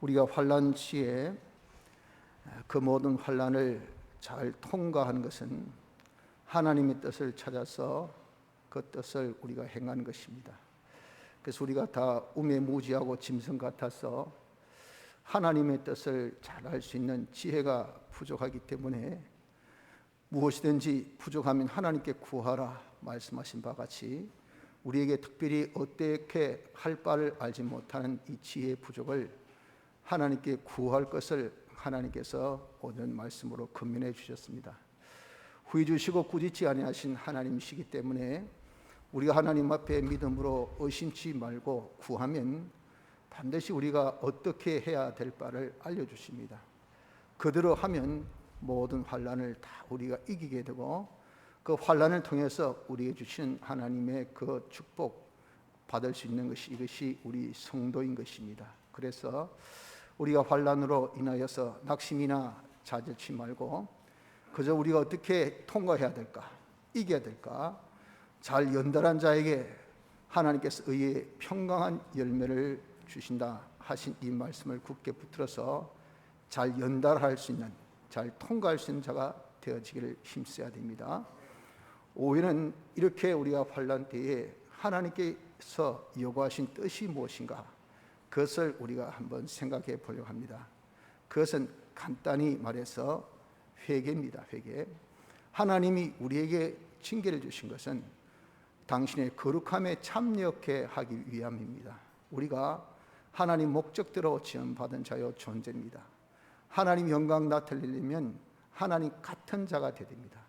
우리가 환난 시에 그 모든 환난을 잘 통과하는 것은 하나님의 뜻을 찾아서 그 뜻을 우리가 행하는 것입니다. 그래서 우리가 다 우매무지하고 짐승 같아서 하나님의 뜻을 잘 알 수 있는 지혜가 부족하기 때문에 무엇이든지 부족하면 하나님께 구하라 말씀하신 바 같이 우리에게 특별히 어떻게 할 바를 알지 못하는 이 지혜의 부족을 하나님께 구할 것을 하나님께서 오늘 말씀으로 권면해 주셨습니다. 후회 주시고 꾸짖지 아니하신 하나님이시기 때문에 우리가 하나님 앞에 믿음으로 의심치 말고 구하면 반드시 우리가 어떻게 해야 될 바를 알려주십니다. 그대로 하면 모든 환난을 다 우리가 이기게 되고 그 환난을 통해서 우리에게 주신 하나님의 그 축복 받을 수 있는 것이 이것이 우리 성도인 것입니다. 그래서 우리가 환난으로 인하여서 낙심이나 좌절치 말고 그저 우리가 어떻게 통과해야 될까, 이겨야 될까, 잘 연달한 자에게 하나님께서 의의 평강한 열매를 주신다 하신 이 말씀을 굳게 붙들어서 잘 연달할 수 있는, 잘 통과할 수 있는 자가 되어지기를 힘써야 됩니다. 오해는 이렇게 우리가 환난 때에 하나님께서 요구하신 뜻이 무엇인가, 그것을 우리가 한번 생각해 보려고 합니다. 그것은 간단히 말해서 회개입니다. 회개. 하나님이 우리에게 징계를 주신 것은 당신의 거룩함에 참여케 하기 위함입니다. 우리가 하나님 목적대로 지원받은 자요 존재입니다. 하나님 영광 나타내려면 하나님 같은 자가 되어야 됩니다.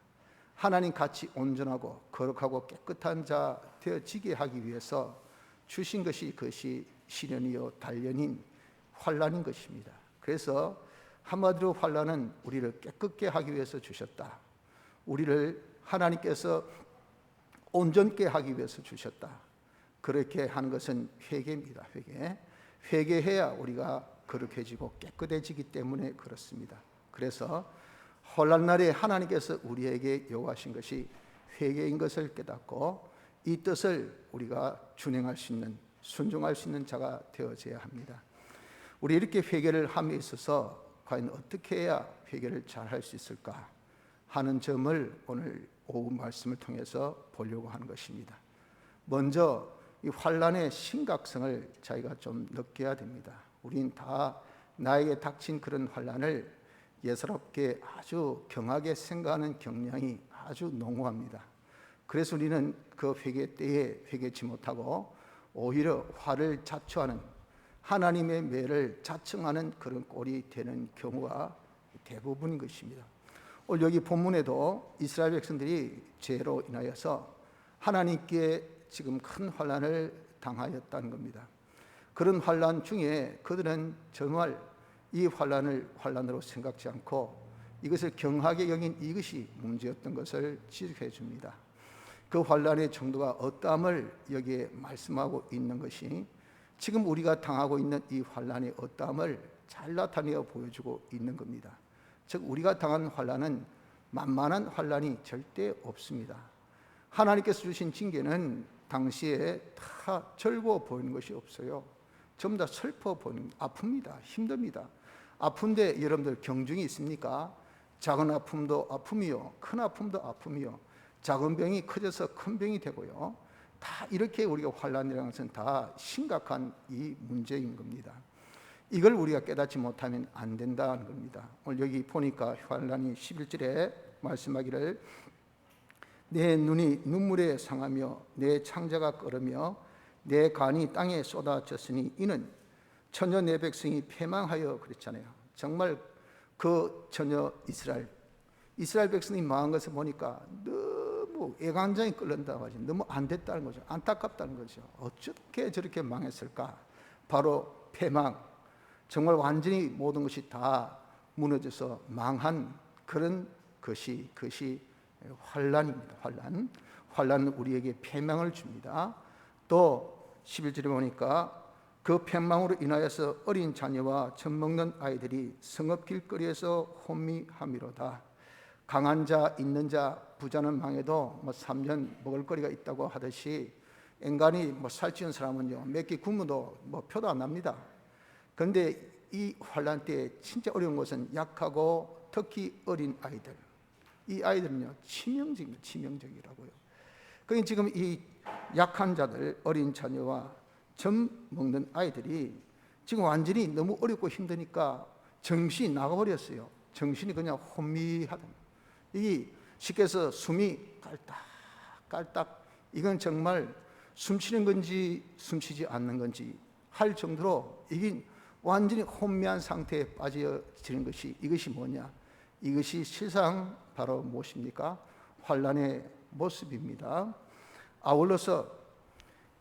하나님 같이 온전하고 거룩하고 깨끗한 자 되어지게 하기 위해서 주신 것이 그것이 시련이요 단련인 환난인 것입니다. 그래서 한마디로 환난은 우리를 깨끗게 하기 위해서 주셨다. 우리를 하나님께서 온전케 하기 위해서 주셨다. 그렇게 하는 것은 회개입니다. 회개해야 우리가 거룩해지고 깨끗해지기 때문에 그렇습니다. 그래서 환난날에 하나님께서 우리에게 요구하신 것이 회개인 것을 깨닫고 이 뜻을 우리가 준행할 수 있는, 순종할 수 있는 자가 되어져야 합니다. 우리 이렇게 회개를 함에 있어서 과연 어떻게 해야 회개를 잘 할 수 있을까 하는 점을 오늘 오후 말씀을 통해서 보려고 하는 것입니다. 먼저 이 환난의 심각성을 저희가 좀 느껴야 됩니다. 우린 다 나에게 닥친 그런 환난을 예사롭게 아주 경하게 생각하는 경향이 아주 농후합니다. 그래서 우리는 그 회개 때에 회개치 못하고 오히려 화를 자초하는, 하나님의 매를 자청하는 그런 꼴이 되는 경우가 대부분인 것입니다. 오늘 여기 본문에도 이스라엘 백성들이 죄로 인하여서 하나님께 지금 큰 환난을 당하였다는 겁니다. 그런 환난 중에 그들은 정말 이 환난을 환난으로 생각지 않고 이것을 경하게 여긴 이것이 문제였던 것을 지적해 줍니다. 그 환난의 정도가 어떠함을 여기에 말씀하고 있는 것이 지금 우리가 당하고 있는 이 환난의 어떠함을 잘 나타내어 보여주고 있는 겁니다. 즉 우리가 당한 환난은 만만한 환난이 절대 없습니다. 하나님께서 주신 징계는 당시에 다 즐거워 보이는 것이 없어요. 전부 다 슬퍼 보이는, 아픕니다. 힘듭니다. 아픈데 여러분들 경중이 있습니까? 작은 아픔도 아픔이요, 큰 아픔도 아픔이요, 작은 병이 커져서 큰 병이 되고요, 다 이렇게 우리가 환난이라는 것은 다 심각한 이 문제인 겁니다. 이걸 우리가 깨닫지 못하면 안 된다는 겁니다. 오늘 여기 보니까 환난이 11절에 말씀하기를 내 눈이 눈물에 상하며 내 창자가 끓으며 내 간이 땅에 쏟아졌으니 이는 처녀 내 백성이 패망하여 그랬잖아요. 정말 그 처녀 이스라엘 백성이 망한 것을 보니까 너무 애간장이 끓는다고 하지, 너무 안 됐다는 거죠. 안타깝다는 거죠. 어떻게 저렇게 망했을까? 바로 패망, 정말 완전히 모든 것이 다 무너져서 망한 그런 것이 환난입니다. 환난은 우리에게 패망을 줍니다. 또 11절에 보니까 그 패망으로 인하여서 어린 자녀와 젖 먹는 아이들이 성읍 길거리에서 혼미함이로다. 강한 자, 있는 자, 부자는 망해도 3년 먹을 거리가 있다고 하듯이 인간이 살찌운 사람은요 몇 끼 굶어도 표도 안 납니다. 그런데 이 환란 때에 진짜 어려운 것은 약하고 특히 어린 아이들. 이 아이들은요 치명적이라고요. 그러니까 지금 이 약한 자들, 어린 자녀와 젖 먹는 아이들이 지금 완전히 너무 어렵고 힘드니까 정신이 나가버렸어요. 정신이 그냥 혼미하다. 이 쉽게 해서 숨이 깔딱 이건 정말 숨쉬는 건지 숨쉬지 않는 건지 할 정도로 이게 완전히 혼미한 상태에 빠져지는 것이, 이것이 뭐냐? 이것이 실상 바로 무엇입니까? 환란의 모습입니다. 아울러서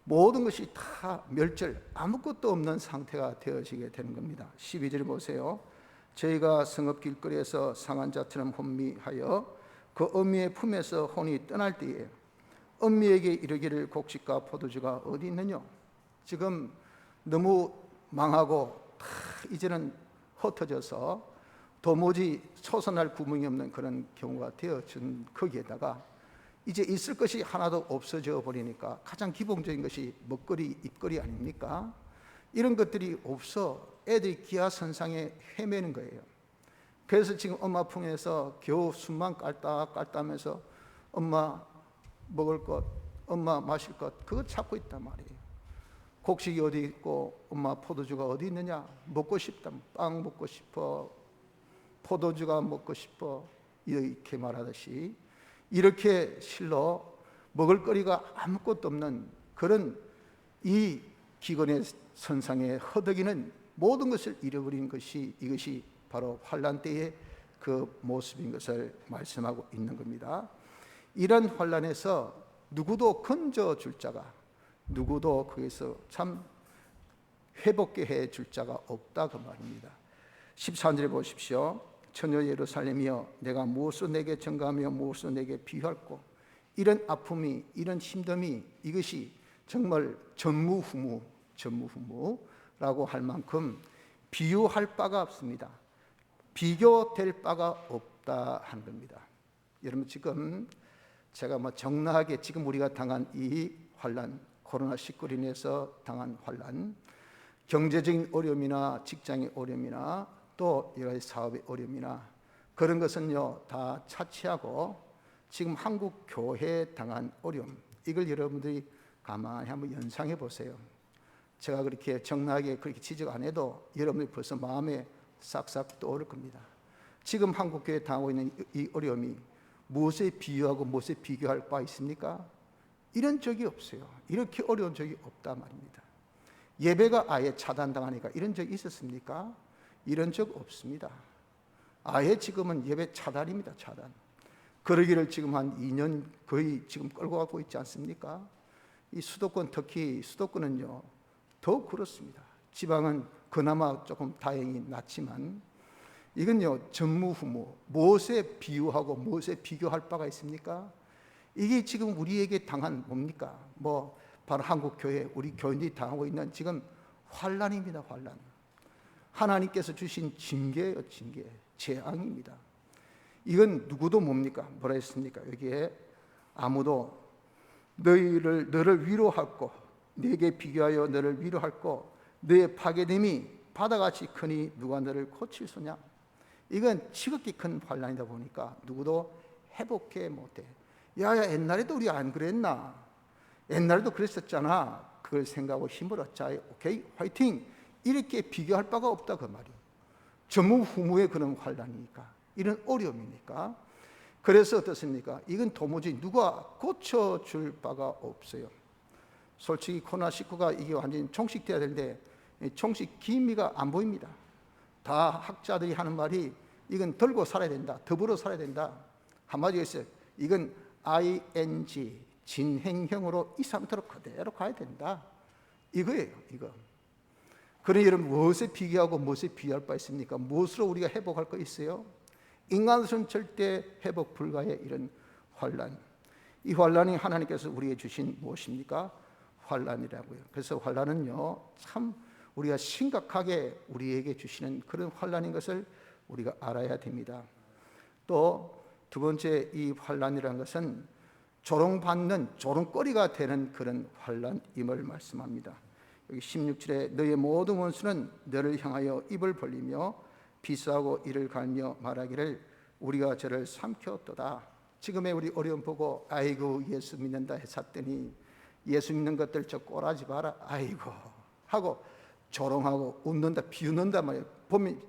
모든 것이 다 멸절, 아무것도 없는 상태가 되어지게 되는 겁니다. 12절 보세요. 저희가 성읍 길거리에서 상한 자처럼 혼미하여 그 엄미의 품에서 혼이 떠날 때에 엄미에게 이르기를 곡식과 포도주가 어디 있느냐? 지금 너무 망하고 다 이제는 흩어져서 도무지 솟아날 구멍이 없는 그런 경우가 되어진 거기에다가 이제 있을 것이 하나도 없어져 버리니까 가장 기본적인 것이 먹거리, 입거리 아닙니까? 이런 것들이 없어 애들이 기아선상에 헤매는 거예요. 그래서 지금 엄마 품에서 겨우 숨만 깔딱깔딱하면서 엄마 먹을 것, 엄마 마실 것, 그거 찾고 있단 말이에요. 곡식이 어디 있고 엄마 포도주가 어디 있느냐? 먹고 싶다. 빵 먹고 싶어. 포도주가 먹고 싶어. 이렇게 말하듯이 이렇게 실로 먹을거리가 아무것도 없는 그런 이 기근의 선상에 허덕이는 모든 것을 잃어버린 것이, 이것이 바로 환란 때의 그 모습인 것을 말씀하고 있는 겁니다. 이런 환란에서 누구도 건져줄 자가, 누구도 거기서 참 회복게 해줄 자가 없다 그 말입니다. 13절에 보십시오. 처녀 예루살렘이여, 내가 무엇으로 내게 증가하며 무엇으로 내게 비유할꼬? 이런 아픔이, 이런 힘듦이, 이것이 정말 전무후무라고 할 만큼 비유할 바가 없습니다. 비교될 바가 없다 하는 겁니다. 여러분, 지금 제가 정나하게 지금 우리가 당한 이 환란, 코로나19로 인해서 당한 환란, 경제적인 어려움이나 직장의 어려움이나 또 여러 가지 사업의 어려움이나 그런 것은요 다 차치하고 지금 한국 교회에 당한 어려움, 이걸 여러분들이 가만히 한번 연상해 보세요. 제가 그렇게 정나하게 그렇게 지적 안 해도 여러분들이 벌써 마음에 싹싹 떠오를 겁니다. 지금 한국 교회에 당하고 있는 이 어려움이 무엇에 비유하고 무엇에 비교할 바 있습니까? 이런 적이 없어요. 이렇게 어려운 적이 없다 말입니다. 예배가 아예 차단당하니까 이런 적이 있었습니까? 이런 적 없습니다. 아예 지금은 예배 차단입니다. 차단. 그러기를 지금 한 2년 거의 지금 끌고 가고 있지 않습니까? 이 수도권, 특히 수도권은요 더 그렇습니다. 지방은 그나마 조금 다행히 낫지만 이건요 전무후무, 무엇에 비유하고 무엇에 비교할 바가 있습니까? 이게 지금 우리에게 당한 뭡니까? 바로 한국 교회, 우리 교인들이 당하고 있는 지금 환란입니다. 환란. 하나님께서 주신 징계예요. 징계, 재앙입니다. 이건 누구도 뭡니까? 뭐라 했습니까? 여기에 아무도 너를 위로하고 내게 비교하여 너를 위로하고 너의 파괴됨이 바다같이 크니 누가 너를 고칠 소냐? 이건 지극히 큰 환란이다 보니까 누구도 회복해 못해. 야야, 옛날에도 우리 안 그랬나? 옛날에도 그랬었잖아. 그걸 생각하고 힘을 얻자. 오케이, 화이팅. 이렇게 비교할 바가 없다 그 말이에요. 전무후무의 그런 환란이니까, 이런 어려움이니까. 그래서 어떻습니까? 이건 도무지 누가 고쳐줄 바가 없어요. 솔직히 코로나19가 이게 완전히 종식돼야 되는데 종식 기미가 안 보입니다. 다 학자들이 하는 말이 이건 들고 살아야 된다, 더불어 살아야 된다. 한마디로 했어요. 이건 ing, 진행형으로 이 상태로 그대로 가야 된다, 이거예요. 이거. 그러니 여러분, 무엇에 비교하고 무엇에 비교할 바 있습니까? 무엇으로 우리가 회복할 거 있어요? 인간으로서는 절대 회복 불가의 이런 환란. 이 환란이 하나님께서 우리에게 주신 무엇입니까? 환란이라고요. 그래서 환란은요 참 우리가 심각하게 우리에게 주시는 그런 환란인 것을 우리가 알아야 됩니다. 또 두 번째, 이 환란이라는 것은 조롱받는 조롱거리가 되는 그런 환란임을 말씀합니다. 여기 16절에 너의 모든 원수는 너를 향하여 입을 벌리며 비싸고 이를 갈며 말하기를 우리가 저를 삼켰도다. 지금의 우리 어려움 보고 아이고 예수 믿는다 했었더니 예수 믿는 것들 저 꼬라지 봐라 아이고 하고 조롱하고 웃는다 비웃는다 말이에요. 보면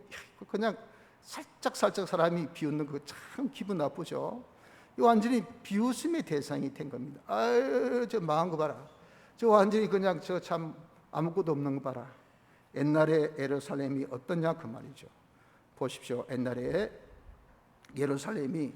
그냥 살짝 사람이 비웃는 거 참 기분 나쁘죠. 완전히 비웃음의 대상이 된 겁니다. 아유 저 망한 거 봐라. 저 완전히 그냥 저 참 아무것도 없는 거 봐라. 옛날에 예루살렘이 어떠냐 그 말이죠. 보십시오. 옛날에 예루살렘이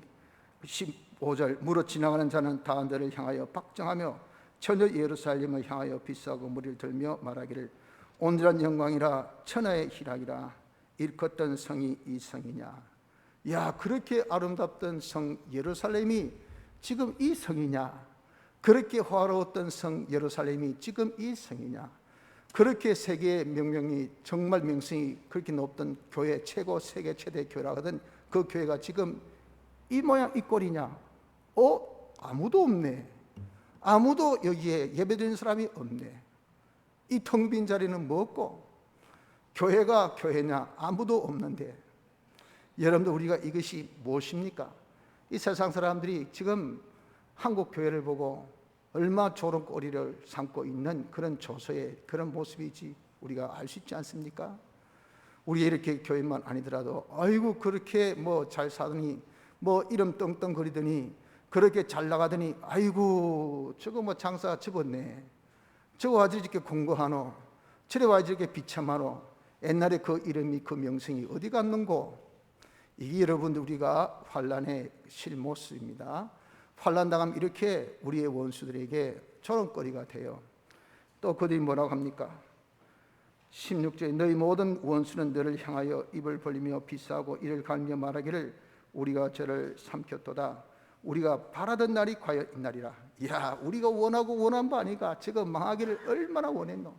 15절 무릇 지나가는 자는 다 너를 향하여 박정하며 처녀 예루살렘을 향하여 비싸고 무리를 들며 말하기를 온전한 영광이라 천하의 희락이라 일컫던 성이 이 성이냐. 야 그렇게 아름답던 성 예루살렘이 지금 이 성이냐. 그렇게 화려했던 성 예루살렘이 지금 이 성이냐. 그렇게 세계의 명명이 정말 명성이 그렇게 높던 교회 최고 세계 최대 교회라 하던 그 교회가 지금 이 모양 이 꼴이냐. 아무도 없네. 아무도 여기에 예배드리는 사람이 없네. 이 텅 빈 자리는 뭐고 교회가 교회냐 아무도 없는데 여러분들 우리가 이것이 무엇입니까? 이 세상 사람들이 지금 한국 교회를 보고 얼마 조롱거리를 삼고 있는 그런 조소의 그런 모습이지 우리가 알 수 있지 않습니까? 우리 이렇게 교회만 아니더라도 아이고 그렇게 뭐 잘 사더니 뭐 이름 떵떵거리더니 그렇게 잘 나가더니 아이고 저거 뭐 장사 접었네. 저거 와서 이렇게 공부하노. 저래 와서 이렇게 비참하노. 옛날에 그 이름이 그 명성이 어디 갔는고. 이게 여러분들 우리가 환난의 실모습입니다. 환난 당하면 이렇게 우리의 원수들에게 조롱거리가 돼요. 또 그들이 뭐라고 합니까? 16절에 너희 모든 원수는 너를 향하여 입을 벌리며 비싸고 이를 갈며 말하기를 우리가 저를 삼켰도다. 우리가 바라던 날이 과연 이날이라. 야 우리가 원하고 원한 바 아니가. 저거 망하기를 얼마나 원했노.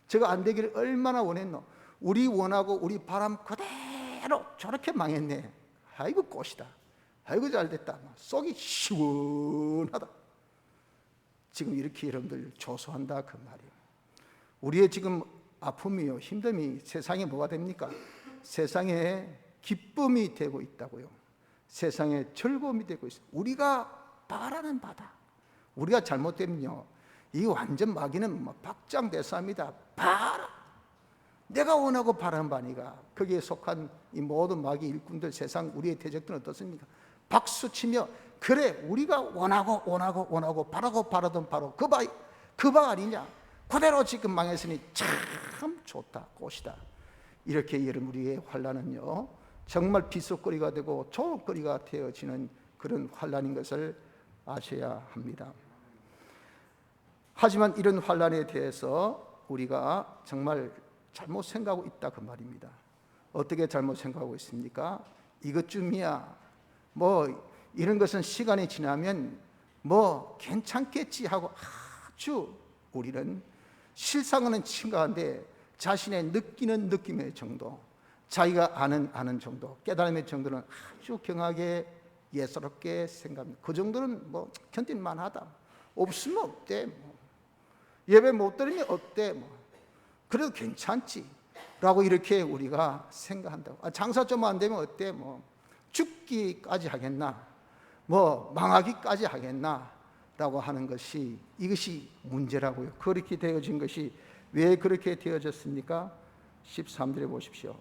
저거 안 되기를 얼마나 원했노. 우리 원하고 우리 바람 그대로 저렇게 망했네. 아이고 꽃이다. 아이고 잘됐다. 속이 시원하다. 지금 이렇게 여러분들 조소한다 그 말이에요. 우리의 지금 아픔이요 힘듦이 세상에 뭐가 됩니까? 세상에 기쁨이 되고 있다고요. 세상에 즐거움이 되고 있어요. 우리가 바라는 바다. 우리가 잘못되면요 이 완전 마귀는 박장대소합니다. 봐라 내가 원하고 바라는 바니가. 거기에 속한 이 모든 마귀 일꾼들 세상 우리의 대적들은 어떻습니까? 박수치며 그래 우리가 원하고 바라던 바로 그 바 아니냐. 그대로 지금 망했으니 참 좋다 꽃이다. 이렇게 여러분 우리의 환난은요 정말 비속거리가 되고 조롱거리가 되어지는 그런 환난인 것을 아셔야 합니다. 하지만 이런 환난에 대해서 우리가 정말 잘못 생각하고 있다 그 말입니다. 어떻게 잘못 생각하고 있습니까? 이것쯤이야 뭐 이런 것은 시간이 지나면 뭐 괜찮겠지 하고 아주 우리는 실상은 심각한데 자신의 느끼는 느낌의 정도, 자기가 아는 정도, 깨달음의 정도는 아주 경하게 예사롭게 생각합니다. 그 정도는 뭐 견딜만하다. 없으면 어때? 뭐. 예배 못 드리면 어때? 뭐. 그래도 괜찮지. 라고 이렇게 우리가 생각한다고. 장사 좀 안 되면 어때? 뭐 죽기까지 하겠나? 뭐 망하기까지 하겠나? 라고 하는 것이 이것이 문제라고요. 그렇게 되어진 것이 왜 그렇게 되어졌습니까? 13절에 보십시오.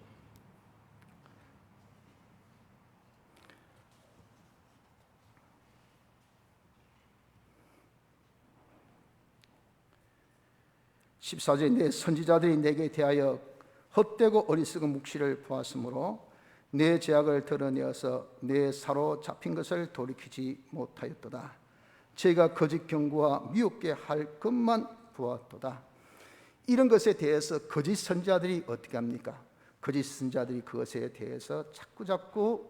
내 선지자들이 내게 대하여 헛되고 어리석은 묵시를 보았으므로 내 죄악을 드러내어서 내 사로잡힌 것을 돌이키지 못하였도다. 제가 거짓 경고와 미혹게 할 것만 보았도다. 이런 것에 대해서 거짓 선지자들이 어떻게 합니까? 거짓 선지자들이 그것에 대해서 자꾸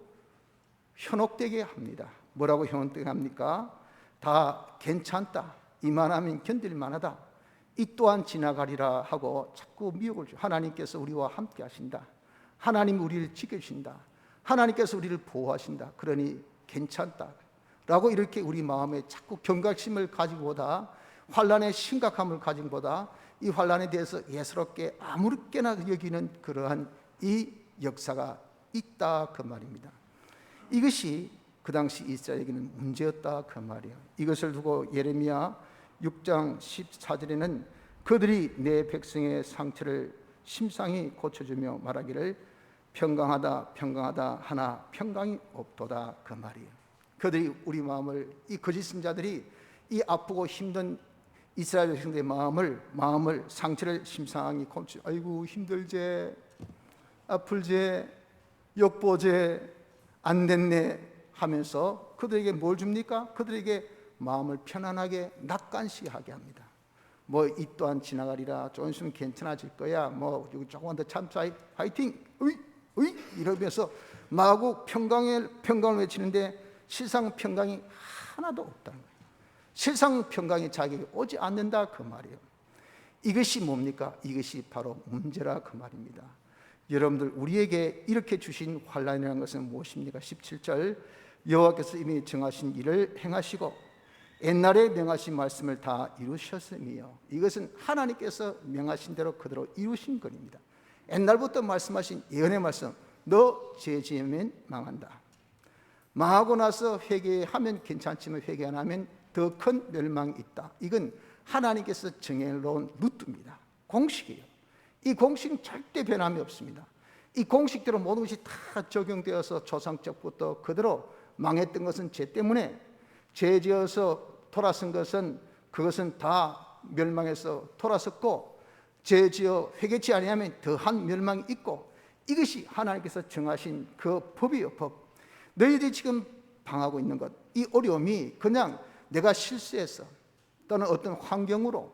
현혹되게 합니다. 뭐라고 현혹되게 합니까? 다 괜찮다. 이만하면 견딜만하다. 이 또한 지나가리라 하고 자꾸 미혹을 줘. 하나님께서 우리와 함께 하신다. 하나님 우리를 지켜주신다. 하나님께서 우리를 보호하신다. 그러니 괜찮다 라고 이렇게 우리 마음에 자꾸 경각심을 가지고 보다 환난의 심각함을 가지고 보다 이 환란에 대해서 예스럽게 아무렇게나 여기는 그러한 이 역사가 있다 그 말입니다. 이것이 그 당시 이스라엘에게는 문제였다 그 말이에요. 이것을 두고 예레미야 6장 14절에는 그들이 내 백성의 상처를 심상히 고쳐주며 말하기를 평강하다 평강하다 하나 평강이 없도다 그 말이에요. 그들이 우리 마음을, 이 거짓 선자들이 이 아프고 힘든 이스라엘 백성들의 마음을 상처를 심상히 고쳐, 아이고 힘들제, 아플제, 욕보제, 안 됐네 하면서 그들에게 뭘 줍니까? 그들에게 마음을 편안하게 낙관시하게 합니다. 뭐 이 또한 지나가리라, 좀 있으면 괜찮아질 거야, 뭐 조금만 더 참자, 화이팅, 으이 이러면서 마구 평강을 외치는데 실상 평강이 하나도 없다는 거예요. 실상 평강이 자기에게 오지 않는다 그 말이에요. 이것이 뭡니까? 이것이 바로 문제라 그 말입니다. 여러분들, 우리에게 이렇게 주신 환난이라는 것은 무엇입니까? 17절, 여호와께서 이미 정하신 일을 행하시고 옛날에 명하신 말씀을 다 이루셨으며, 이것은 하나님께서 명하신 대로 그대로 이루신 것입니다. 옛날부터 말씀하신 예언의 말씀, 너 죄 지으면 망한다, 망하고 나서 회개하면 괜찮지만 회개 안 하면 더 큰 멸망이 있다. 이건 하나님께서 정해놓은 루트입니다. 공식이에요. 이 공식은 절대 변함이 없습니다. 이 공식대로 모든 것이 다 적용되어서 조상적부터 그대로 망했던 것은 죄 때문에, 죄 지어서 돌아선 것은 그것은 다 멸망해서 돌아섰고, 죄 지어 회개치 아니하면 더한 멸망이 있고, 이것이 하나님께서 정하신 그 법이에요. 법. 너희들이 지금 당하고 있는 것, 이 어려움이 그냥 내가 실수해서 또는 어떤 환경으로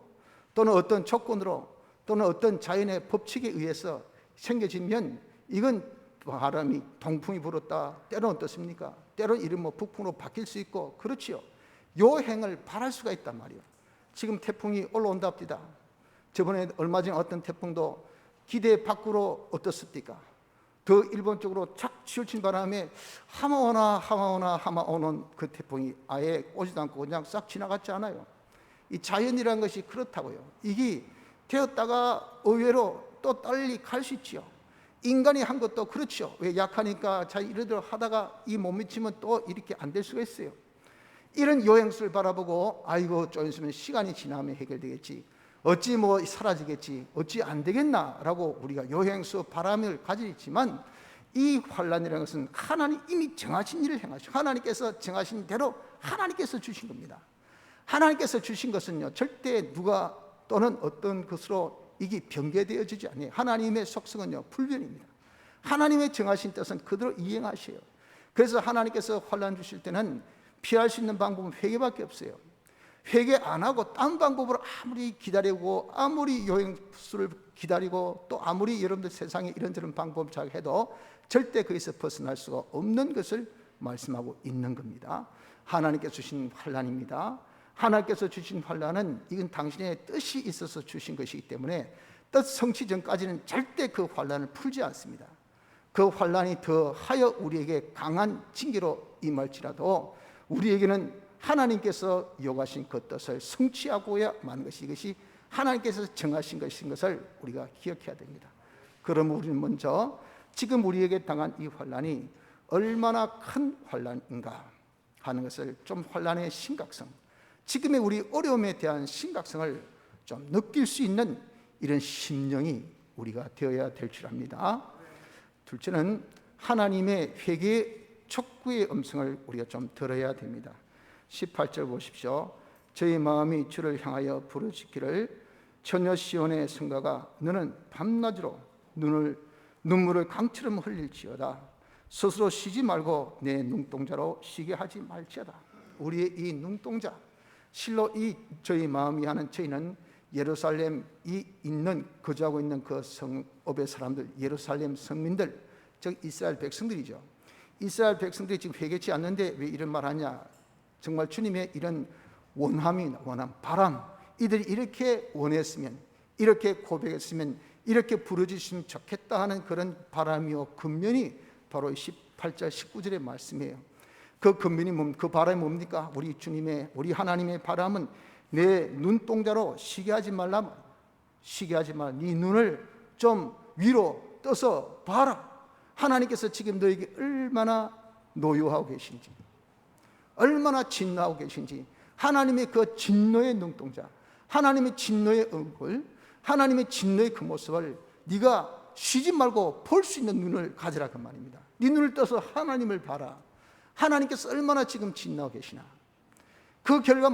또는 어떤 조건으로 또는 어떤 자연의 법칙에 의해서 생겨지면 이건 바람이 동풍이 불었다, 때로는 어떻습니까? 때로는 이름 뭐 북풍으로 바뀔 수 있고 그렇지요. 요행을 바랄 수가 있단 말이에요. 지금 태풍이 올라온답니다. 저번에 얼마 전에 어떤 태풍도 기대 밖으로 어떻습니까? 더 일본 쪽으로 착 치우친 바람에 하마오는 그 태풍이 아예 오지도 않고 그냥 싹 지나갔지 않아요. 이 자연이라는 것이 그렇다고요. 이게 되었다가 의외로 또 빨리 갈 수 있지요. 인간이 한 것도 그렇죠. 왜? 약하니까 자 이러대로 하다가 이 못 미치면 또 이렇게 안 될 수가 있어요. 이런 요행수를 바라보고 아이고 좀 있으면 시간이 지나면 해결되겠지, 어찌 뭐 사라지겠지, 어찌 안 되겠나라고 우리가 요행수 바람을 가지지만, 이 환난이라는 것은 하나님 이미 정하신 일을 행하시고 하나님께서 정하신 대로 하나님께서 주신 겁니다. 하나님께서 주신 것은요, 절대 누가 또는 어떤 것으로 이게 변개되어지지 않아요. 하나님의 속성은요, 불변입니다. 하나님의 정하신 뜻은 그대로 이행하셔요. 그래서 하나님께서 환난 주실 때는 피할 수 있는 방법은 회개밖에 없어요. 회개 안 하고 딴 방법으로 아무리 기다리고 아무리 요행수를 기다리고 또 아무리 여러분들 세상에 이런저런 방법을 잘 해도 절대 거기서 벗어날 수가 없는 것을 말씀하고 있는 겁니다. 하나님께서 주신 환난입니다. 하나님께서 주신 환난은 이건 당신의 뜻이 있어서 주신 것이기 때문에 뜻 성취 전까지는 절대 그 환난을 풀지 않습니다. 그 환난이 더하여 우리에게 강한 징계로 임할지라도 우리에게는 하나님께서 요구하신 그 뜻을 성취하고야 마는 것이, 이것이 하나님께서 정하신 것인 것을 우리가 기억해야 됩니다. 그러면 우리는 먼저 지금 우리에게 당한 이 환난이 얼마나 큰 환난인가 하는 것을, 좀 환난의 심각성, 지금의 우리 어려움에 대한 심각성을 좀 느낄 수 있는 이런 심령이 우리가 되어야 될 줄 압니다. 둘째는 하나님의 회개의 촉구의 음성을 우리가 좀 들어야 됩니다. 18절 보십시오. 저희 마음이 주를 향하여 부르짖기를 처녀 시온의 성가가 너는 밤낮으로 눈물을 강처럼 흘릴지어다. 스스로 쉬지 말고 내 눈동자로 쉬게 하지 말지어다. 우리의 이 눈동자, 실로 이 저희 마음이 하는 저희는 예루살렘이 있는, 거주하고 있는 그 성읍의 사람들, 예루살렘 성민들, 즉 이스라엘 백성들이죠. 이스라엘 백성들이 지금 회개치 않는데 왜 이런 말 하냐? 정말 주님의 이런 원함, 바람, 이들이 이렇게 원했으면, 이렇게 고백했으면, 이렇게 부르짖으면 좋겠다 하는 그런 바람이요 근면이 바로 18절 19절의 말씀이에요. 그 근면이 그 바람이 뭡니까? 우리 주님의, 우리 하나님의 바람은 내 눈동자로 쉬게 하지 말라, 쉬게 하지 마. 네 눈을 좀 위로 떠서 봐라. 하나님께서 지금 너에게 얼마나 노여하고 계신지, 얼마나 진노하고 계신지, 하나님의 그 진노의 눈동자, 하나님의 진노의 얼굴, 하나님의 진노의 그 모습을 네가 쉬지 말고 볼 수 있는 눈을 가지라 그 말입니다. 네 눈을 떠서 하나님을 봐라. 하나님께서 얼마나 지금 진노하고 계시나. 그 결과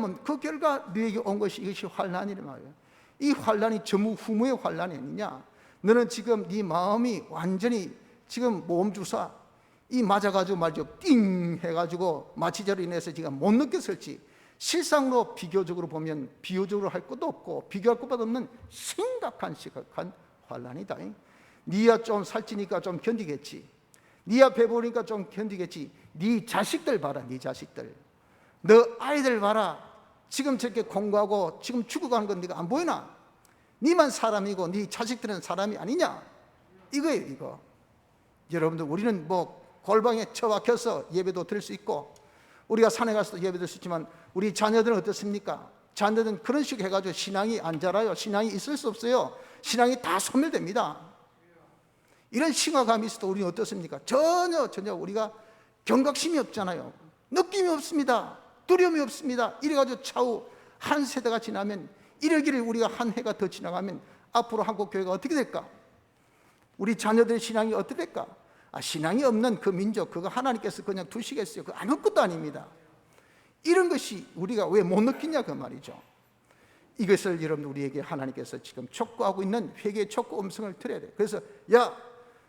너에게 온 것이 이것이 환난이란 말이에요. 이 환난이 전무후무의 환난이 아니냐. 너는 지금 네 마음이 완전히 지금 몸주사 이 맞아가지고 말이죠, 띵 해가지고 마취제로 인해서 지금 못 느꼈을지, 실상으로 비교적으로 보면 비교적으로 할 것도 없고 비교할 것보다 없는 심각한 환난이다. 네가 좀 살찌니까 좀 견디겠지, 네가 배부르니까 좀 견디겠지. 네 자식들 봐라. 네 자식들, 너 아이들 봐라. 지금 저렇게 공부하고 지금 죽어가는 건 네가 안 보이나? 네만 사람이고 네 자식들은 사람이 아니냐, 이거예요. 이거 여러분들, 우리는 뭐 골방에 처박혀서 예배도 드릴 수 있고 우리가 산에 가서도 예배 드릴 수 있지만 우리 자녀들은 어떻습니까? 자녀들은 그런 식으로 해가지고 신앙이 안 자라요. 신앙이 있을 수 없어요. 신앙이 다 소멸됩니다. 이런 심화감이 있어도 우리는 어떻습니까? 전혀 우리가 경각심이 없잖아요. 느낌이 없습니다. 두려움이 없습니다. 이래가지고 차후 한 세대가 지나면, 이러기를 우리가 한 해가 더 지나가면 앞으로 한국 교회가 어떻게 될까? 우리 자녀들의 신앙이 어떻게 될까? 신앙이 없는 그 민족, 그거 하나님께서 그냥 두시겠어요? 그거 아무것도 아닙니다. 이런 것이 우리가 왜 못 느끼냐 그 말이죠. 이것을 여러분, 우리에게 하나님께서 지금 촉구하고 있는 회개의 촉구 음성을 들어야 돼요. 그래서 야,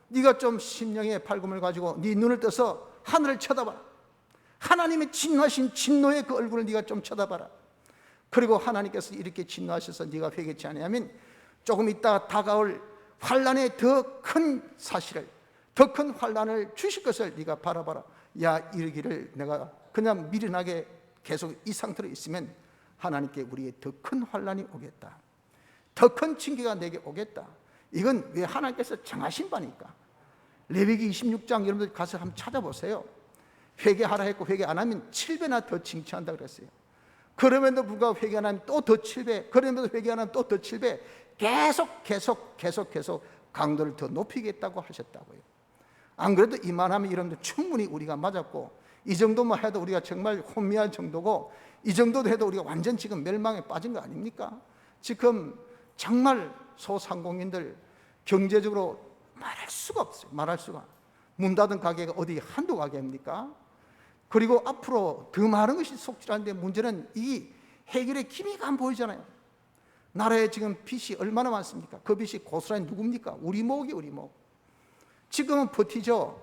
네가 좀 심령의 밝음을 가지고 네 눈을 떠서 하늘을 쳐다봐라. 하나님의 진노하신 진노의 그 얼굴을 네가 좀 쳐다봐라. 그리고 하나님께서 이렇게 진노하셔서 네가 회개치 않으면 조금 있다 다가올 환난의 더 큰 사실을, 더 큰 환난을 주실 것을 네가 바라봐라. 야, 이러기를 내가 그냥 미련하게 계속 이 상태로 있으면 하나님께 우리의 더 큰 환난이 오겠다, 더 큰 징계가 내게 오겠다. 이건 왜 하나님께서 정하신 바니까. 레위기 26장 여러분들 가서 한번 찾아보세요. 회개하라 했고 회개 안 하면 7배나 더 징치한다 그랬어요. 그럼에도 불구하고 회개 안 하면 또 더 7배, 그럼에도 회개 안 하면 또 더 7배, 계속 강도를 더 높이겠다고 하셨다고요. 안 그래도 이만하면 여러분들 충분히 우리가 맞았고, 이 정도만 해도 우리가 정말 혼미할 정도고, 이 정도도 해도 우리가 완전 지금 멸망에 빠진 거 아닙니까? 지금 정말 소상공인들 경제적으로 말할 수가 없어요. 말할 수가. 문 닫은 가게가 어디 한두 가게입니까? 그리고 앞으로 더 많은 것이 속출하는데 문제는 이 해결의 기미가 안 보이잖아요. 나라에 지금 빚이 얼마나 많습니까? 그 빚이 고스란히 누굽니까? 우리 목이 우리 목. 지금은 버티죠.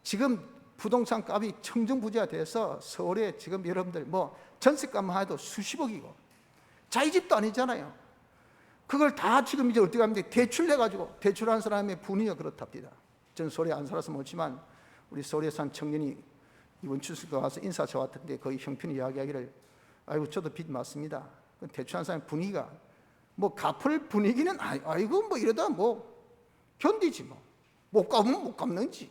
지금 부동산 값이 청정부지가 돼서 서울에 지금 여러분들 뭐 전세값만 해도 수십억이고, 자기 집도 아니잖아요. 그걸 다 지금 이제 어떻게 하면 돼? 대출 내가지고, 대출한 사람의 분위기가 그렇답니다. 전 서울에 안 살아서 모르지만 우리 서울에 산 청년이 이번 추석에 와서 인사차 왔던데 거기 형편이 이야기하기를, 아이고 저도 빚 맞습니다. 대출한 사람의 분위기가 뭐 갚을 분위기는 아이고 뭐 이러다 뭐 견디지 뭐. 못 갚으면 못 갚는지.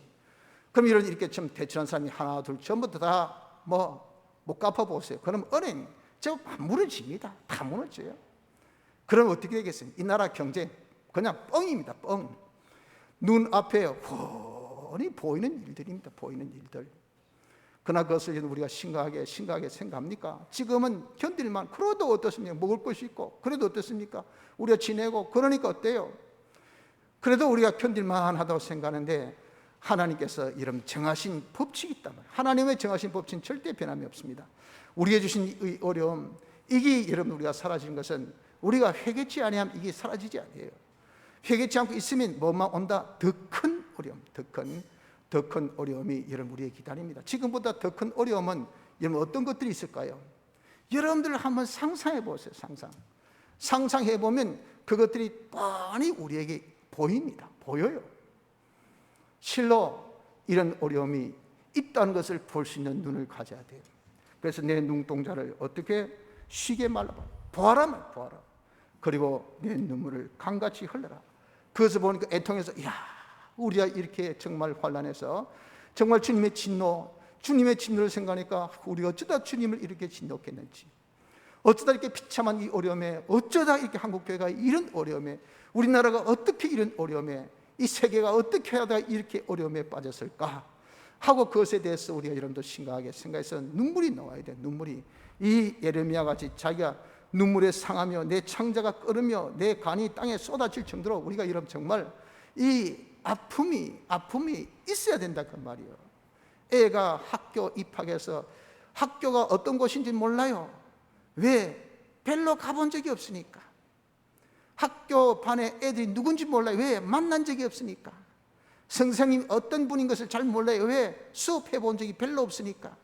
그럼 이렇게 좀 대출한 사람이 하나 둘 전부터 다 뭐 못 갚아보세요. 그럼 은행 저 무너집니다. 다 무너져요. 그럼 어떻게 되겠습니까? 이 나라 경제 그냥 뻥입니다. 뻥. 눈앞에 훤히 보이는 일들입니다. 보이는 일들. 그러나 그것을 우리가 심각하게 생각합니까? 지금은 견딜만. 그래도 어떻습니까? 먹을 것이 있고, 그래도 어떻습니까? 우리가 지내고, 그러니까 어때요? 그래도 우리가 견딜만 하다고 생각하는데, 하나님께서 이런 정하신 법칙이 있단 말이에요. 하나님의 정하신 법칙은 절대 변함이 없습니다. 우리에게 주신 이 어려움, 이게 여러분 우리가 사라지는 것은 우리가 회개치 아니하면 이게 사라지지 않아요. 회개치 않고 있으면 뭐만 온다? 더 큰 어려움, 더 큰 어려움이 여러분 우리에게 기다립니다. 지금보다 더 큰 어려움은 여러분 어떤 것들이 있을까요? 여러분들 한번 상상해 보세요. 상상해 보면 그것들이 뻔히 우리에게 보입니다. 보여요. 실로 이런 어려움이 있다는 것을 볼 수 있는 눈을 가져야 돼요. 그래서 내 눈동자를 어떻게 쉬게 말라봐. 보아라. 그리고 내 눈물을 강같이 흘러라. 그것을 보니까 애통해서, 야, 우리가 이렇게 정말 환난해서 정말 주님의 진노를 생각하니까 우리가 어쩌다 주님을 이렇게 진노했는지, 어쩌다 이렇게 비참한 이 어려움에, 어쩌다 이렇게 한국교회가 이런 어려움에, 우리나라가 어떻게 이런 어려움에, 이 세계가 어떻게 하다가 이렇게 어려움에 빠졌을까 하고 그것에 대해서 우리가 여러분도 심각하게 생각해서 눈물이 나와야 돼. 눈물이. 이 예레미야 같이 자기가 눈물에 상하며 내 창자가 끓으며 내 간이 땅에 쏟아질 정도로 우리가 여러분 정말 이 아픔이 있어야 된다 그 말이에요. 애가 학교 입학해서 학교가 어떤 곳인지 몰라요. 왜? 별로 가본 적이 없으니까. 학교 반에 애들이 누군지 몰라요. 왜? 만난 적이 없으니까. 선생님이 어떤 분인 것을 잘 몰라요. 왜? 수업해 본 적이 별로 없으니까.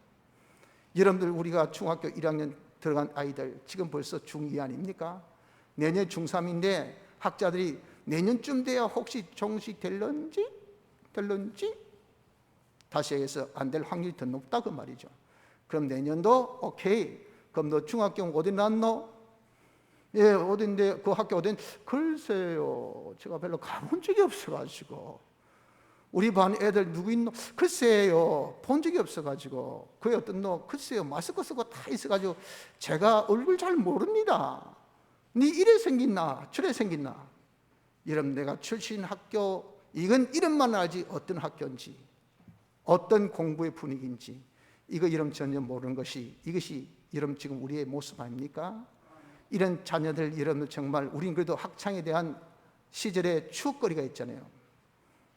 여러분들, 우리가 중학교 1학년 들어간 아이들 지금 벌써 중2 아닙니까? 내년 중3인데 학자들이 내년쯤 돼야 혹시 종식 될런지 다시 해서 안 될 확률이 더 높다 그 말이죠. 그럼 내년도 오케이. 그럼 너 중학교 어디 나왔노? 예, 어딘데 그 학교 어딘? 글쎄요, 제가 별로 가본 적이 없어가지고. 우리 반 애들 누구 있노? 글쎄요, 본 적이 없어가지고. 그게 어떤 너? 글쎄요, 마스크 쓰고 다 있어가지고 제가 얼굴 잘 모릅니다. 니 이래 생겼나 저래 생겼나. 여러분, 내가 출신 학교 이건 이름만 알지 어떤 학교인지 어떤 공부의 분위기인지 이거 여러분 전혀 모르는 것이, 이것이 여러분 지금 우리의 모습 아닙니까? 이런 자녀들, 여러분들 정말 우린 그래도 학창에 대한 시절의 추억거리가 있잖아요.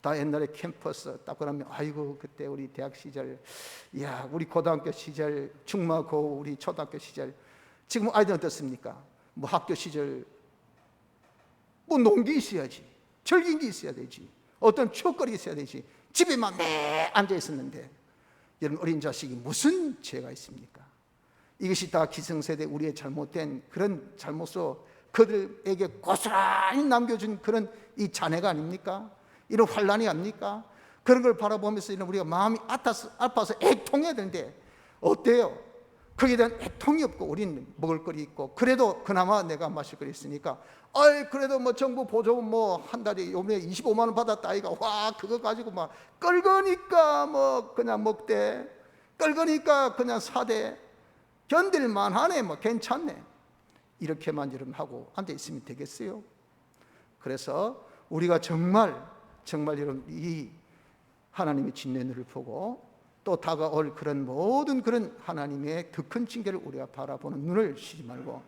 다 옛날에 캠퍼스 딱 그러면 아이고 그때 우리 대학 시절, 야 우리 고등학교 시절, 중마고 우리 초등학교 시절. 지금 아이들은 어떻습니까? 뭐 학교 시절 뭐 논게 있어야지, 즐긴 게 있어야 되지, 어떤 추억거리가 있어야 되지. 집에만 매 앉아 있었는데 여러분, 어린 자식이 무슨 죄가 있습니까? 이것이 다 기성세대 우리의 잘못된 그런 잘못으로 그들에게 고스란히 남겨준 그런 이 잔해가 아닙니까? 이런 환란이 아닙니까? 그런 걸 바라보면서 우리가 마음이 아파서 애통해야 되는데 어때요? 거기에 대한 애통이 없고 우리는 먹을 거리 있고 그래도 그나마 내가 마실 거리 있으니까 그래도 뭐 정부 보조금 뭐 한 달에 요번에 25만 원 받았다 아이가 와 그거 가지고 막 끌거니까 뭐 그냥 먹대, 끌거니까 그냥 사대, 견딜만 하네, 뭐 괜찮네, 이렇게만 여러분 하고 앉아 있으면 되겠어요? 그래서 우리가 정말 여러분 이 하나님의 진면을 보고 또 다가올 그런 모든 그런 하나님의 더 큰 징계를 우리가 바라보는 눈을 쉬지 말고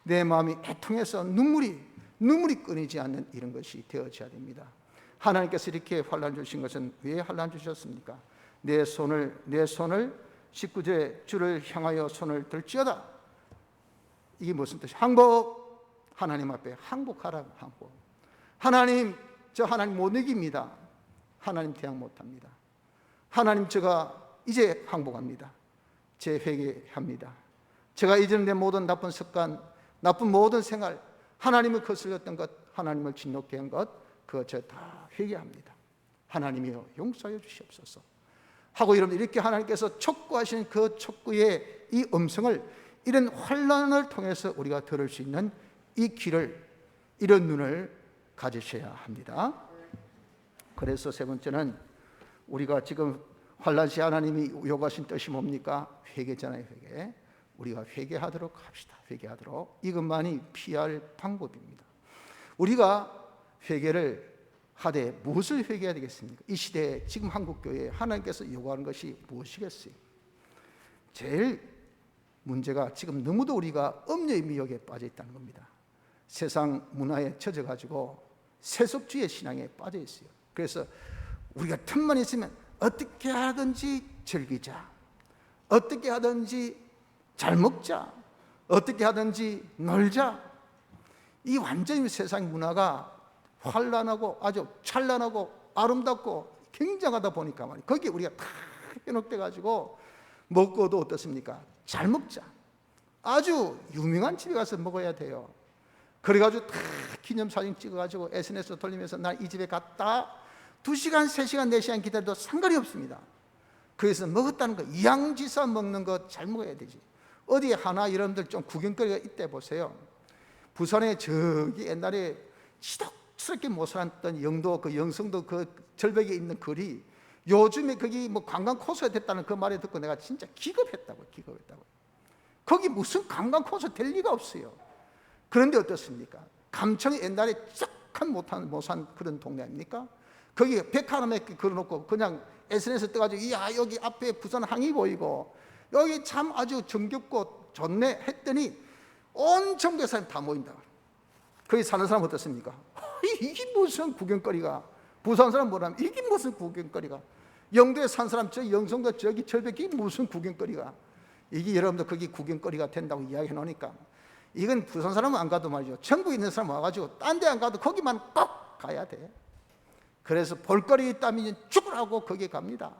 내 마음이 애통해서 눈물이 끊이지 않는 이런 것이 되어져야 됩니다. 하나님께서 이렇게 환난 주신 것은 왜 환난 주셨습니까? 내 손을 19절 주를 향하여 손을 들지어다. 이게 무슨 뜻이에요? 항복. 하나님 앞에 항복하라고. 항복. 하나님, 저 하나님 못 이깁니다. 하나님 대항 못합니다. 하나님, 제가 이제 항복합니다. 제 회개합니다. 제가 이전에 내 모든 나쁜 습관, 나쁜 모든 생활, 하나님을 거슬렸던 것, 하나님을 진노케 한 것, 그거 저 다 회개합니다. 하나님이여 용서하여 주시옵소서 하고 여러분 이렇게 하나님께서 촉구하시는 그 촉구의 이 음성을 이런 환난을 통해서 우리가 들을 수 있는 이 귀를, 이런 눈을 가지셔야 합니다. 그래서 세 번째는 우리가 지금 환난 시 하나님이 요구하신 뜻이 뭡니까? 회개잖아요. 회개. 우리가 회개하도록 합시다. 회개하도록. 이것만이 피할 방법입니다. 우리가 회개를 하되 무엇을 회개해야 되겠습니까? 이 시대에 지금 한국교회에 하나님께서 요구하는 것이 무엇이겠어요? 제일 문제가 지금 너무도 우리가 음녀의 미혹에 빠져 있다는 겁니다. 세상 문화에 젖어가지고 세속주의 신앙에 빠져 있어요. 그래서 우리가 틈만 있으면 어떻게 하든지 즐기자, 어떻게 하든지 잘 먹자, 어떻게 하든지 놀자. 이 완전히 세상 문화가 환란하고 아주 찬란하고 아름답고 굉장하다 보니까 말이에요. 거기에 우리가 다 현혹돼 가지고 먹고도 어떻습니까? 잘 먹자. 아주 유명한 집에 가서 먹어야 돼요. 그래가지고 다 기념사진 찍어가지고 SNS 돌리면서 나 이 집에 갔다 2시간, 3시간, 4시간 기다려도 상관이 없습니다. 그래서 먹었다는 거, 이양지사 먹는 거 잘 먹어야 되지. 어디 하나 여러분들 좀 구경거리가 있대 보세요. 부산에 저기 옛날에 지독스럽게 못 살았던 영도 그 영성도 그 절벽에 있는 거리, 요즘에 거기 뭐 관광 코스가 됐다는 그 말에 듣고 내가 진짜 기겁했다고. 거기 무슨 관광 코스 될 리가 없어요. 그런데 어떻습니까? 감청이 옛날에 쫙한 못산 그런 동네 아닙니까? 거기 백 하나에 걸어놓고 그냥 SNS 떠가지고 이야 여기 앞에 부산 항이 보이고 여기 참 아주 정겹고 좋네 했더니 온 전국의 사람이 다 모인다. 거기 사는 사람 어떻습니까? 이게 무슨 구경거리가, 부산 사람 뭐라면 이게 무슨 구경거리가, 영도에 산 사람 저 영성도 저기 절벽이 무슨 구경거리가, 이게 여러분들 거기 구경거리가 된다고 이야기해 놓으니까 이건 부산 사람은 안 가도 말이죠, 전국에 있는 사람 와가지고 딴 데 안 가도 거기만 꼭 가야 돼. 그래서 볼거리 있다면 죽으라고 거기에 갑니다.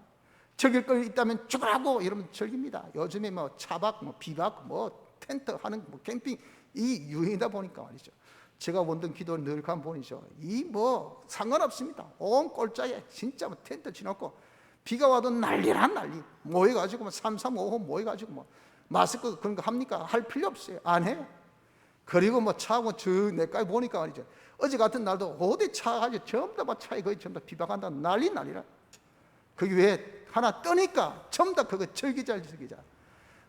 즐길 거리 있다면 죽으라고 여러분 즐깁니다. 요즘에 뭐 차박, 뭐 비박, 뭐 텐트 하는 뭐 캠핑 이 유행이다 보니까 말이죠. 제가 원던 기도 늘 가면 보이죠. 이 뭐 상관없습니다. 온 꼴짜에 진짜 뭐 텐트 치놓고 비가 와도 난리란 난리. 모여가지고 뭐 335호 모여가지고 뭐 마스크 그런 거 합니까? 할 필요 없어요. 안 해요. 그리고 뭐 차하고 저 내까지 보니까 말이죠. 어제 같은 날도 어디 차 가지고 전부 다 차에 거의 전부 다 비박한다 난리라. 거기 왜 하나 뜨니까 전부 다 그거 즐기자.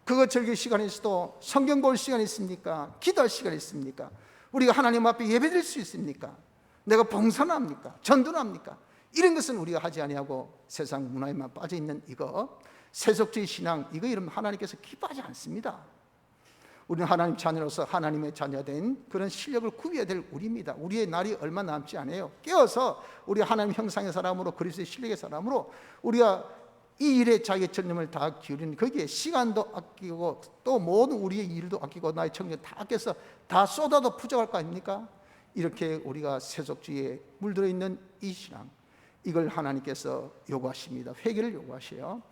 그거 즐길 시간이 있어도 성경 볼 시간이 있습니까? 기도할 시간이 있습니까? 우리가 하나님 앞에 예배드릴 수 있습니까? 내가 봉사합니까? 전도합니까? 이런 것은 우리가 하지 아니하고 세상 문화에만 빠져 있는 이거 세속주의 신앙, 이거 이러면 하나님께서 기뻐하지 않습니다. 우리는 하나님 자녀로서 하나님의 자녀된 그런 실력을 구해야 될 우리입니다. 우리의 날이 얼마 남지 않아요. 깨어서 우리 하나님 형상의 사람으로, 그리스도의 실력의 사람으로 우리가 이 일에 자기의 전념을 다 기울이는, 거기에 시간도 아끼고 또 모든 우리의 일도 아끼고 나의 청년 다 아껴서 다 쏟아도 부족할 거 아닙니까? 이렇게 우리가 세속주의에 물들어 있는 이 신앙, 이걸 하나님께서 요구하십니다. 회개를 요구하셔요.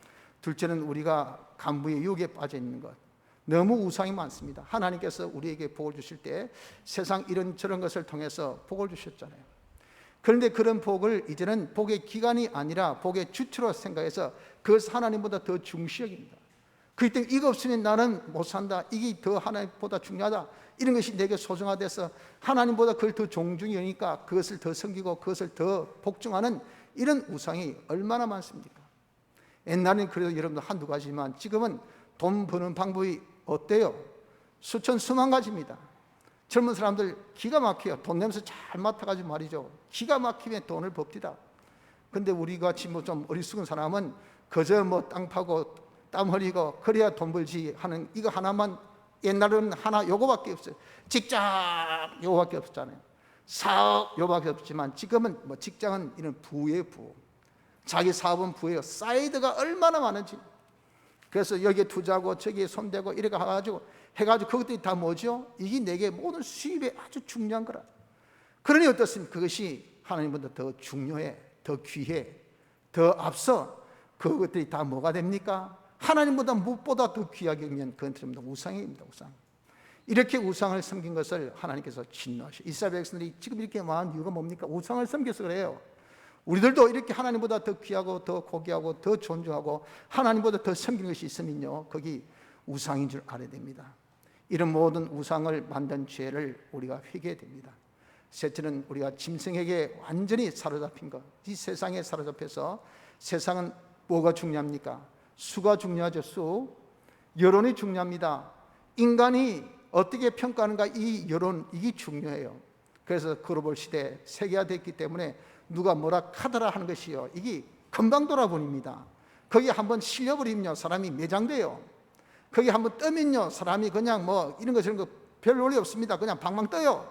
둘째는 우리가 간부의 유혹에 빠져 있는 것, 너무 우상이 많습니다. 하나님께서 우리에게 복을 주실 때 세상 이런저런 것을 통해서 복을 주셨잖아요. 그런데 그런 복을 이제는 복의 기간이 아니라 복의 주체로 생각해서 그것을 하나님보다 더 중시 여깁니다. 그렇기 때문에 이거 없으면 나는 못 산다, 이게 더 하나님보다 중요하다, 이런 것이 내게 소중하돼서 하나님보다 그걸 더 존중히 여기니까 그것을 더 섬기고 그것을 더 복종하는 이런 우상이 얼마나 많습니까? 옛날에는 그래도 여러분들 한두 가지지만 지금은 돈 버는 방법이 어때요? 수천 수만 가지입니다. 젊은 사람들 기가 막혀요. 돈 내면서 잘 맡아가지고 말이죠, 기가 막히면 돈을 법디다. 근데 우리같이 뭐 좀 어리숙은 사람은 그저 뭐 땅 파고 땀 흘리고 그래야 돈 벌지 하는 이거 하나만, 옛날에는 하나 요거밖에 없어요. 직장 요거밖에 없었잖아요. 사업 요거밖에 없지만 지금은 뭐 직장은 이런 부예요, 부. 자기 사업은 부예요. 사이드가 얼마나 많은지. 그래서 여기에 투자하고 저기에 손대고 이렇게 해가지고 그것들이 다 뭐죠? 이게 내게 모든 수입에 아주 중요한 거라. 그러니 어떻습니까? 그것이 하나님보다 더 중요해, 더 귀해, 더 앞서 그것들이 다 뭐가 됩니까? 하나님보다 무엇보다 더 귀하게 여기면 그건 전부 다 우상입니다. 우상. 이렇게 우상을 섬긴 것을 하나님께서 진노하시고, 이스라엘 백성들이 지금 이렇게 많은 이유가 뭡니까? 우상을 섬겨서 그래요. 우리들도 이렇게 하나님보다 더 귀하고 더 고귀하고 더 존중하고 하나님보다 더 섬기는 것이 있으면요, 거기 우상인 줄 알아야 됩니다. 이런 모든 우상을 만든 죄를 우리가 회개해야 됩니다. 셋째는 우리가 짐승에게 완전히 사로잡힌 것. 이 세상에 사로잡혀서, 세상은 뭐가 중요합니까? 수가 중요하죠. 수. 여론이 중요합니다. 인간이 어떻게 평가하는가, 이 여론, 이게 중요해요. 그래서 글로벌 시대 세계화됐기 때문에 누가 뭐라 카더라 하는 것이요, 이게 금방 돌아버립니다. 거기 한번 실려버리면요 사람이 매장돼요. 거기 한번 뜨면요 사람이 그냥 뭐 이런 거 저런 거 별 논리 없습니다. 그냥 방방 떠요.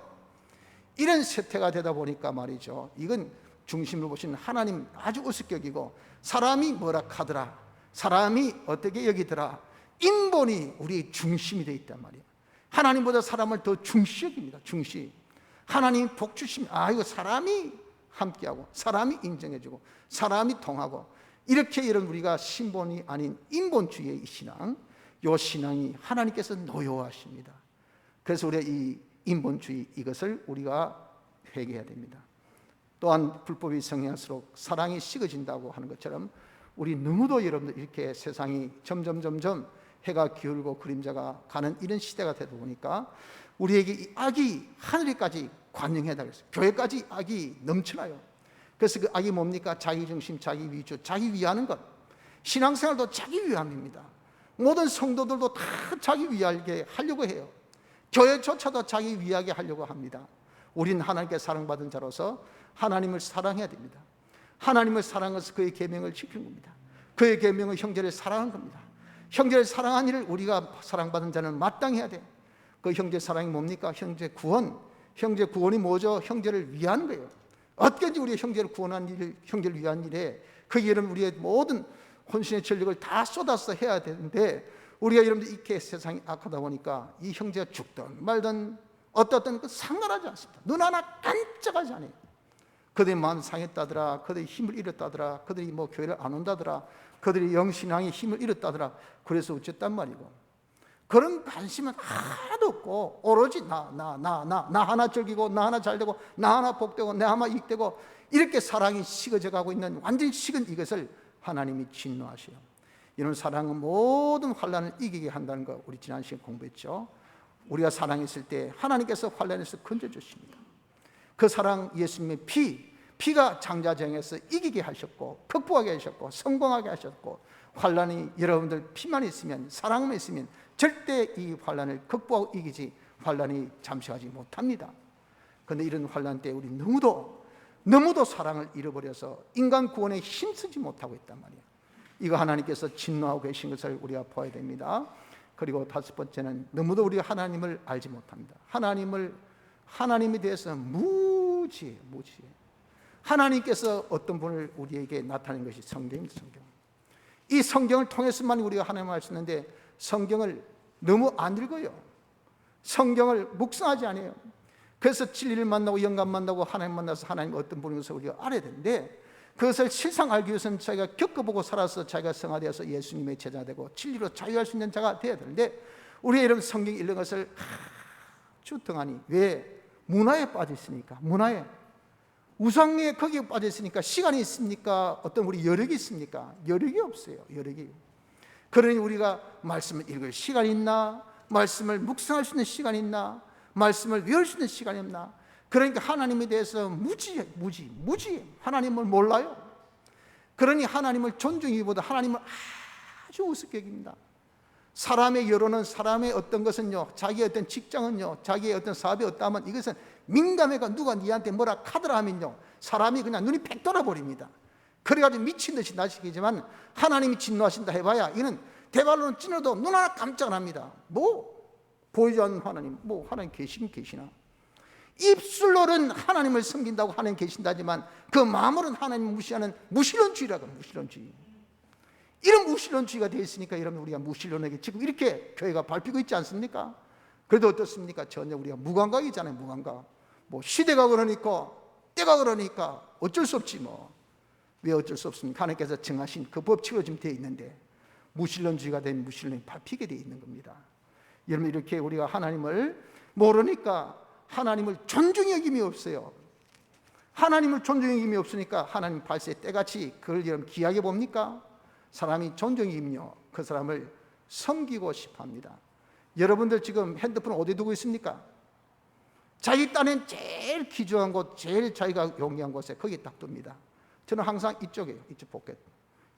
이런 세태가 되다 보니까 말이죠, 이건 중심을 보시는 하나님 아주 우습게 여기고, 사람이 뭐라 카더라, 사람이 어떻게 여기더라, 인본이 우리의 중심이 되어 있단 말이에요. 하나님보다 사람을 더 중시 여깁니다. 중시. 하나님 복 주시면 이거 사람이 함께하고 사람이 인정해주고 사람이 통하고, 이렇게 이런 우리가 신본이 아닌 인본주의의 신앙, 이 신앙이 하나님께서 노여워하십니다. 그래서 우리가 이 인본주의, 이것을 우리가 회개해야 됩니다. 또한 불법이 성행할수록 사랑이 식어진다고 하는 것처럼 우리 너무도 여러분들 이렇게 세상이 점점 해가 기울고 그림자가 가는 이런 시대가 되다 보니까 우리에게 이 악이 하늘에까지 관영해야 되겠어요. 교회까지 악이 넘쳐나요. 그래서 그 악이 뭡니까? 자기중심, 자기 위주, 자기 위하는 것. 신앙생활도 자기 위함입니다. 모든 성도들도 다 자기 위하게 하려고 해요. 교회조차도 자기 위하게 하려고 합니다. 우린 하나님께 사랑받은 자로서 하나님을 사랑해야 됩니다. 하나님을 사랑해서 그의 계명을 지키는 겁니다. 그의 계명은 형제를 사랑하는 겁니다. 형제를 사랑한 일을 우리가 사랑받은 자는 마땅히 해야 돼. 그 형제 사랑이 뭡니까? 형제 구원. 형제 구원이 뭐죠? 형제를 위한 거예요. 어떻게든지 우리의 형제를 구원한 일, 형제를 위한 일에 그 일은 우리의 모든 혼신의 전력을 다 쏟아서 해야 되는데, 우리가 여러분들 이렇게 세상이 악하다 보니까 이 형제가 죽든 말든 어떻든 상관하지 않습니다. 눈 하나 깜짝하지 않아요. 그들이 마음 상했다더라, 그들이 힘을 잃었다더라, 그들이 뭐 교회를 안 온다더라, 그들이 영신앙의 힘을 잃었다더라, 그래서 어쨌단 말이고, 그런 관심은 하나도 없고 오로지 나 하나 즐기고, 나 하나 잘되고, 나 하나 복되고, 나 하나 이익되고, 이렇게 사랑이 식어져 가고 있는 완전히 식은 이것을 하나님이 진노하셔요. 이런 사랑은 모든 환난을 이기게 한다는 거 우리 지난 시간에 공부했죠. 우리가 사랑했을 때 하나님께서 환난에서 건져주십니다. 그 사랑, 예수님의 피가 장자정에서 이기게 하셨고, 극복하게 하셨고, 성공하게 하셨고, 환난이 여러분들 피만 있으면, 사랑만 있으면 절대 이 환난을 극복하고 이기지, 환난이 잠시하지 못합니다. 그런데 이런 환난 때 우리 너무도 사랑을 잃어버려서 인간 구원에 힘쓰지 못하고 있단 말이에요. 이거 하나님께서 진노하고 계신 것을 우리가 봐야 됩니다. 그리고 다섯 번째는 너무도 우리가 하나님을 알지 못합니다. 하나님에 대해서 무지해. 하나님께서 어떤 분을 우리에게 나타낸 것이 성경입니다. 성경. 이 성경을 통해서만 우리가 하나님을 알 수 있는데, 성경을 너무 안 읽어요. 성경을 묵상하지 않아요. 그래서 진리를 만나고 영감 만나고 하나님 만나서 하나님 어떤 분인 것을 우리가 알아야 되는데, 그것을 실상 알기 위해서는 자기가 겪어보고 살아서 자기가 성화되어서 예수님의 제자가 되고 진리로 자유할 수 있는 자가 되어야 되는데, 우리가 이런 성경 읽는 것을 아주 등하니, 왜? 문화에 빠져 있으니까. 문화에, 우상에 거기에 빠져 있으니까. 시간이 있습니까? 어떤 우리 여력이 있습니까? 여력이 없어요. 여력이. 그러니 우리가 말씀을 읽을 시간이 있나? 말씀을 묵상할 수 있는 시간이 있나? 말씀을 외울 수 있는 시간이 없나? 그러니까 하나님에 대해서 무지해. 하나님을 몰라요. 그러니 하나님을 존중하기보다 하나님을 아주 우습게 여깁니다. 사람의 여론은, 사람의 어떤 것은요, 자기의 어떤 직장은요, 자기의 어떤 사업이 어떠하면 이것은 민감해가 누가 니한테 뭐라 카더라 하면요, 사람이 그냥 눈이 팩 돌아버립니다. 그래가지고 미친 듯이 나시기지만, 하나님이 진노하신다 해봐야 이는 대발로는 찌르도 눈 하나 깜짝 합니다. 뭐 보이지 않는 하나님, 뭐 하나님 계시나? 입술로는 하나님을 섬긴다고 하나님 계신다지만 그 마음으로는 하나님을 무시하는 무신론주의라고. 무신론주의. 이런 무신론주의가 되어 있으니까 여러분, 우리가 무신론에게 지금 이렇게 교회가 밟히고 있지 않습니까? 그래도 어떻습니까? 전혀 우리가 무감각이잖아요. 무감각. 뭐 시대가 그러니까, 때가 그러니까 어쩔 수 없지 뭐. 왜 어쩔 수 없습니까? 하나님께서 정하신 그 법칙으로 지금 되어 있는데, 무신론주의가 된 무신론이 밟히게 되어 있는 겁니다. 여러분, 이렇게 우리가 하나님을 모르니까 하나님을 존중히 여김이 없어요. 하나님을 존중히 여김이 없으니까 하나님 발세 때같이 그걸 여러분 귀하게 봅니까? 사람이 존중히 여기면요, 그 사람을 섬기고 싶어 합니다. 여러분들 지금 핸드폰 어디 두고 있습니까? 자기 딴엔 제일 귀중한 곳, 제일 자기가 용이한 곳에 거기 딱 둡니다. 저는 항상 이쪽이에요. 이쪽 포켓.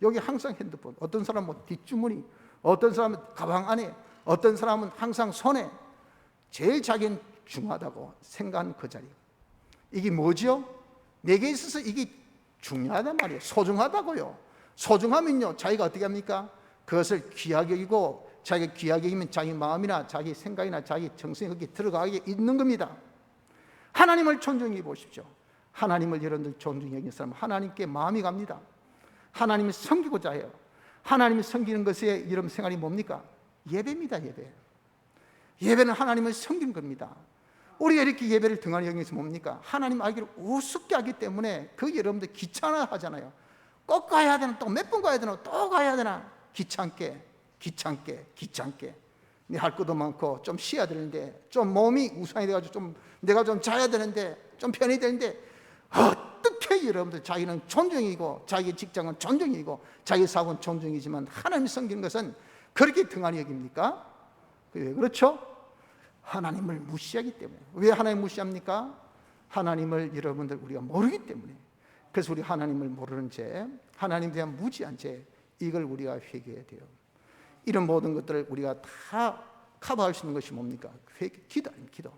여기 항상 핸드폰. 어떤 사람은 뭐 뒷주머니, 어떤 사람은 가방 안에, 어떤 사람은 항상 손에. 제일 자기는 중요하다고 생각하는 그 자리. 이게 뭐지요? 내게 있어서 이게 중요하단 말이에요. 소중하다고요. 소중하면요, 자기가 어떻게 합니까? 그것을 귀하게 여기고, 자기가 귀하게 여기면 자기 마음이나 자기 생각이나 자기 정성이 거기에 들어가게 있는 겁니다. 하나님을 존중해 보십시오. 하나님을 여러분들 존중해 여기는 사람은 하나님께 마음이 갑니다. 하나님을 섬기고자 해요. 하나님을 섬기는 것에 여러분 생활이 뭡니까? 예배입니다. 예배는 하나님을 섬기는 겁니다. 우리가 이렇게 예배를 등한히 여기면서 뭡니까? 하나님 알기를 우습게 하기 때문에 그 여러분들 귀찮아 하잖아요. 꼭 가야 되나? 또 몇 번 가야 되나? 또 가야 되나? 귀찮게 할 것도 많고 좀 쉬어야 되는데, 좀 몸이 우상이 돼가지고 좀 내가 좀 자야 되는데, 좀 편히 되는데, 어떻게 여러분들 자기는 존중이고, 자기 직장은 존중이고, 자기 사업은 존중이지만 하나님 섬기는 것은 그렇게 등한히 여깁니까? 왜 그렇죠? 하나님을 무시하기 때문에. 왜 하나님 무시합니까? 하나님을 여러분들 우리가 모르기 때문에. 그래서 우리 하나님을 모르는 죄, 하나님에 대한 무지한 죄, 이걸 우리가 회개해야 돼요. 이런 모든 것들을 우리가 다 커버할 수 있는 것이 뭡니까? 기도 아닙니까? 기도.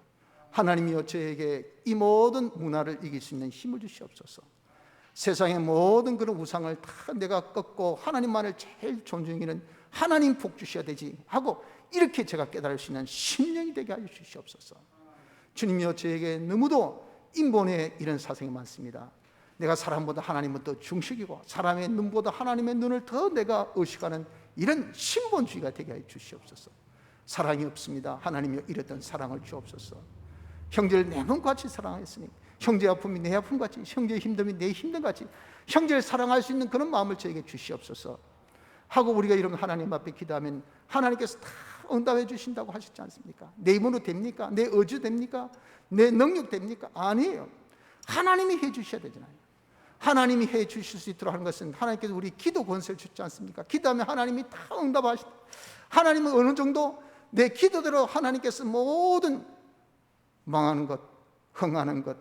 하나님이여 저에게 이 모든 문화를 이길 수 있는 힘을 주시옵소서. 세상의 모든 그런 우상을 다 내가 꺾고 하나님만을 제일 존중하는 하나님 복 주셔야 되지 하고 이렇게 제가 깨달을 수 있는 심령이 되게 하여 주시옵소서. 주님이여 저에게 너무도 인본에 이런 사상이 많습니다. 내가 사람보다 하나님은 더 중식이고 사람의 눈보다 하나님의 눈을 더 내가 의식하는 이런 신본주의가 되게 하여 주시옵소서. 사랑이 없습니다. 하나님이여 이랬던 사랑을 주옵소서. 형제를 내 몸같이 사랑했으니 형제 아픔이 내 아픔같이 형제의 힘듦이 내 힘듦같이 형제를 사랑할 수 있는 그런 마음을 저에게 주시옵소서 하고 우리가 이런 하나님 앞에 기도하면 하나님께서 다 응답해 주신다고 하셨지 않습니까? 내 힘으로 됩니까? 내 의지 됩니까? 내 능력 됩니까? 아니에요. 하나님이 해 주셔야 되잖아요. 하나님이 해 주실 수 있도록 하는 것은 하나님께서 우리 기도 권세를 주지 않습니까? 기도하면 하나님이 다 응답하시다. 하나님은 어느 정도 내 기도대로 하나님께서 모든 망하는 것, 흥하는 것,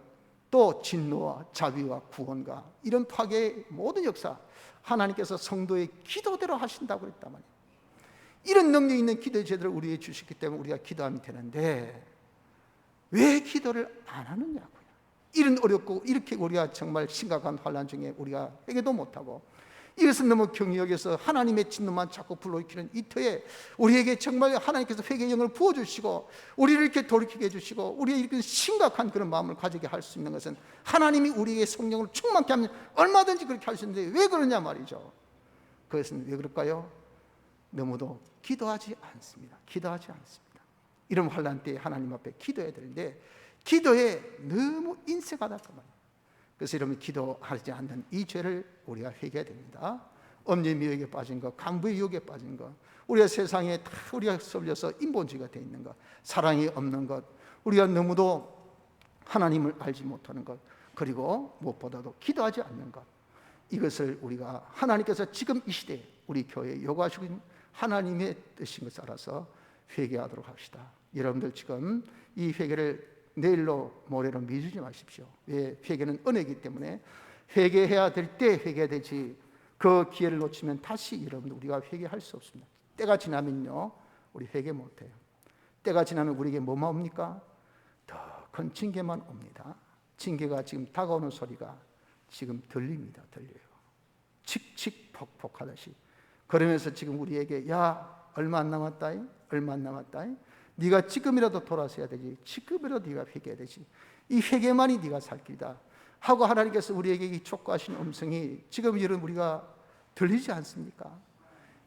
또 진노와 자비와 구원과 이런 파괴의 모든 역사 하나님께서 성도의 기도대로 하신다고 그랬단 말이에요. 이런 능력 있는 기도의 제도를 우리에게 주셨기 때문에 우리가 기도하면 되는데 왜 기도를 안 하느냐고요. 이런 어렵고 이렇게 우리가 정말 심각한 환난 중에 우리가 회개도 못하고 이것은 너무 경히 여겨서 하나님의 진노만 자꾸 불러일으키는 이 터에 우리에게 정말 하나님께서 회개의 영을 부어주시고 우리를 이렇게 돌이키게 해주시고 우리의 이렇게 심각한 그런 마음을 가지게 할 수 있는 것은 하나님이 우리에게 성령을 충만케 하면 얼마든지 그렇게 할 수 있는데 왜 그러냐 말이죠. 그것은 왜 그럴까요? 너무도 기도하지 않습니다. 기도하지 않습니다. 이런 환난 때에 하나님 앞에 기도해야 되는데 기도에 너무 인색하다 그 말이에요. 그래서 여러분 기도하지 않는 이 죄를 우리가 회개해야 됩니다. 엄녀의 미혹에 빠진 것, 강부의 유혹에 빠진 것, 우리가 세상에 다 우리가 쏠려서 인본주의가 되어 있는 것, 사랑이 없는 것, 우리가 너무도 하나님을 알지 못하는 것, 그리고 무엇보다도 기도하지 않는 것, 이것을 우리가 하나님께서 지금 이 시대에 우리 교회에 요구하시는 하나님의 뜻인 것을 알아서 회개하도록 합시다. 여러분들 지금 이 회개를 내일로 모레로 미루지 마십시오. 왜? 회개는 은혜이기 때문에 회개해야 될 때 회개해야 되지 그 기회를 놓치면 다시 여러분들 우리가 회개할 수 없습니다. 때가 지나면요 우리 회개 못해요. 때가 지나면 우리에게 뭐만 옵니까? 더 큰 징계만 옵니다. 징계가 지금 다가오는 소리가 지금 들립니다. 들려요. 칙칙폭폭하듯이. 그러면서 지금 우리에게 야 얼마 안 남았다. 얼마 안 남았다. 네가 지금이라도 돌아서야 되지. 지금이라도 네가 회개해야 되지. 이 회개만이 네가 살 길이다 하고 하나님께서 우리에게 이 촉구하신 음성이 지금 이런 우리가 들리지 않습니까?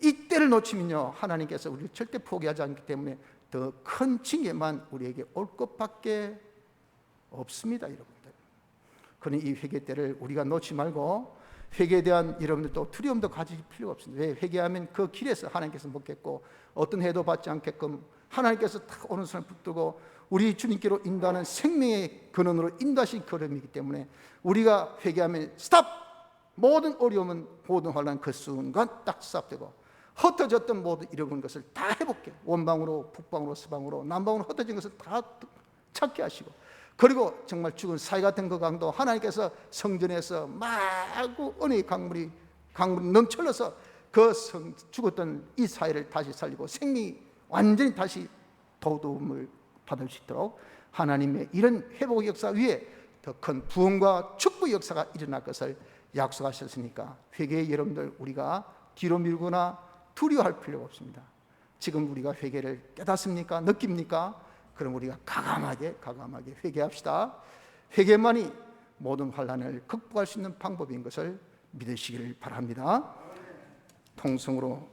이 때를 놓치면요 하나님께서 우리를 절대 포기하지 않기 때문에 더 큰 징계만 우리에게 올 것밖에 없습니다. 여러분들. 그러니 이 회개 때를 우리가 놓지 말고 회개에 대한 여러분들도 두려움도 가질 필요가 없습니다. 왜? 회개하면 그 길에서 하나님께서 먹겠고 어떤 해도 받지 않게끔 하나님께서 탁 오는 손을 붙들고 우리 주님께로 인도하는 생명의 근원으로 인도하신 걸음이기 때문에 우리가 회개하면 스탑! 모든 어려움은 모든 환난 그 순간 딱 스탑되고 흩어졌던 모든 잃어버린 것을 다 회복해 원방으로 북방으로 서방으로 남방으로 흩어진 것을 다 찾게 하시고 그리고 정말 죽은 사이 같은 그 강도 하나님께서 성전에서 마구 은혜의 강물이 넘쳐나서 그 죽었던 이 사이를 다시 살리고 생명이 완전히 다시 도움을 받을 수 있도록 하나님의 이런 회복 역사 위에 더 큰 부흥과 축복의 역사가 일어날 것을 약속하셨으니까 회개의 여러분들 우리가 뒤로 밀거나 두려워할 필요가 없습니다. 지금 우리가 회개를 깨닫습니까? 느낍니까? 그럼 우리가 가감하게 회개합시다. 회개만이 모든 환난을 극복할 수 있는 방법인 것을 믿으시기를 바랍니다. 통성으로